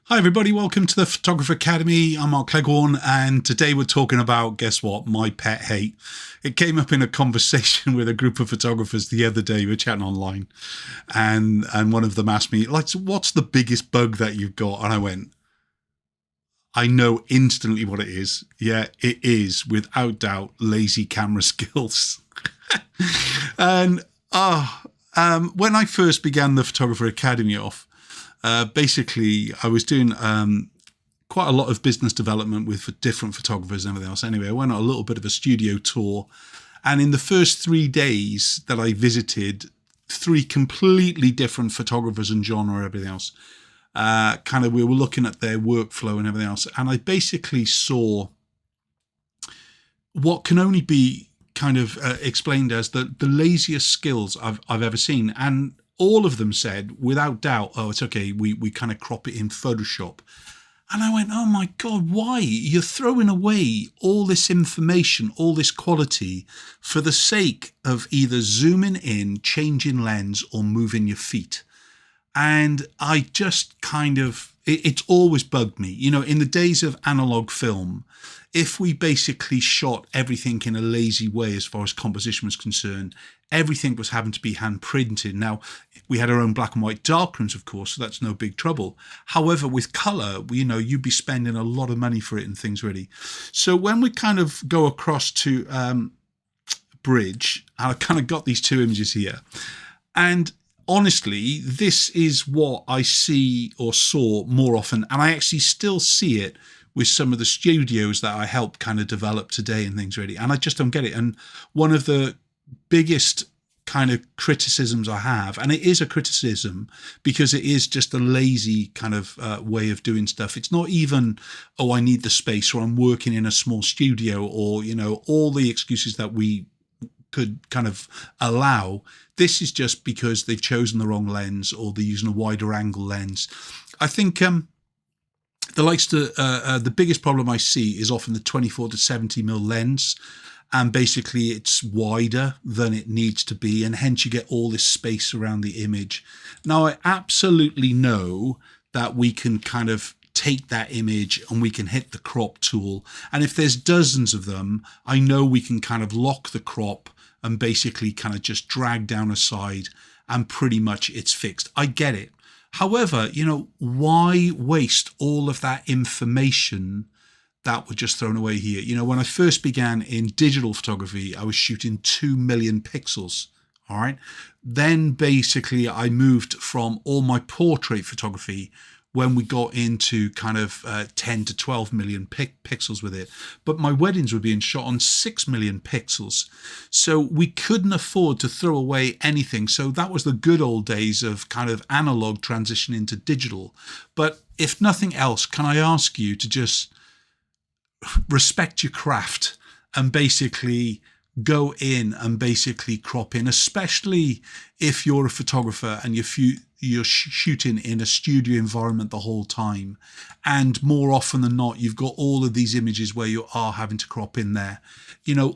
Hi everybody, welcome to the Photographer Academy. I'm Mark Cleghorn, and today we're talking about, guess what, my pet hate. It came up in a conversation with a group of photographers the other day. We were chatting online, and one of them asked me, like, so what's the biggest bug that you've got? And I went, I know instantly what it is. Yeah, it is, without doubt, lazy camera skills. And when I first began the Photographer Academy off, basically, I was doing quite a lot of business development with different photographers and everything else. Anyway, I went on a little bit of a studio tour. And in the first 3 days that I visited, 3 completely different photographers and genre, everything else, we were looking at their workflow and everything else. And I basically saw what can only be explained as the laziest skills I've ever seen. And all of them said, without doubt, oh, it's okay, we kind of crop it in Photoshop. And I went, oh my God, why? You're throwing away all this information, all this quality for the sake of either zooming in, changing lens, or moving your feet. And I just it's always bugged me. You know, in the days of analog film, if we basically shot everything in a lazy way as far as composition was concerned, everything was having to be hand printed. Now, we had our own black and white darkrooms, of course, so that's no big trouble. However, with color, you'd be spending a lot of money for it and things really. So when we kind of go across to Bridge, I kind of got these 2 images here. And honestly, this is what I see or saw more often. And I actually still see it with some of the studios that I help kind of develop today and things really. And I just don't get it. And one of the biggest kind of criticisms I have, and it is a criticism because it is just a lazy kind of way of doing stuff. It's not even, oh, I need the space, or I'm working in a small studio, or, all the excuses that we could kind of allow. This is just because they've chosen the wrong lens, or they're using a wider angle lens. I think the biggest problem I see is often the 24 to 70mm lens, and basically it's wider than it needs to be, and hence you get all this space around the image. Now, I absolutely know that we can kind of take that image and we can hit the crop tool, and if there's dozens of them, I know we can kind of lock the crop and basically kind of just drag down a side, and pretty much it's fixed. I get it. However, why waste all of that information that were just thrown away here? When I first began in digital photography, I was shooting 2 million pixels. All right. Then basically I moved from all my portrait photography when we got into kind of 10 to 12 million pixels with it. But my weddings were being shot on 6 million pixels. So we couldn't afford to throw away anything. So that was the good old days of kind of analog transition into digital. But if nothing else, can I ask you to just respect your craft and basically go in and basically crop in, especially if you're a photographer and you're shooting in a studio environment the whole time, and more often than not you've got all of these images where you are having to crop in there,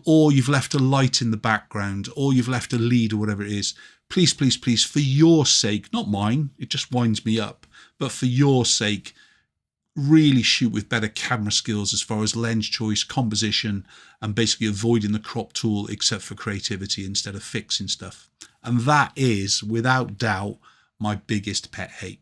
or you've left a light in the background, or you've left a lead, or whatever it is. Please, please, please, for your sake, not mine, it just winds me up, but for your sake, really shoot with better camera skills as far as lens choice, composition, and basically avoiding the crop tool except for creativity instead of fixing stuff. And that is, without doubt, my biggest pet hate.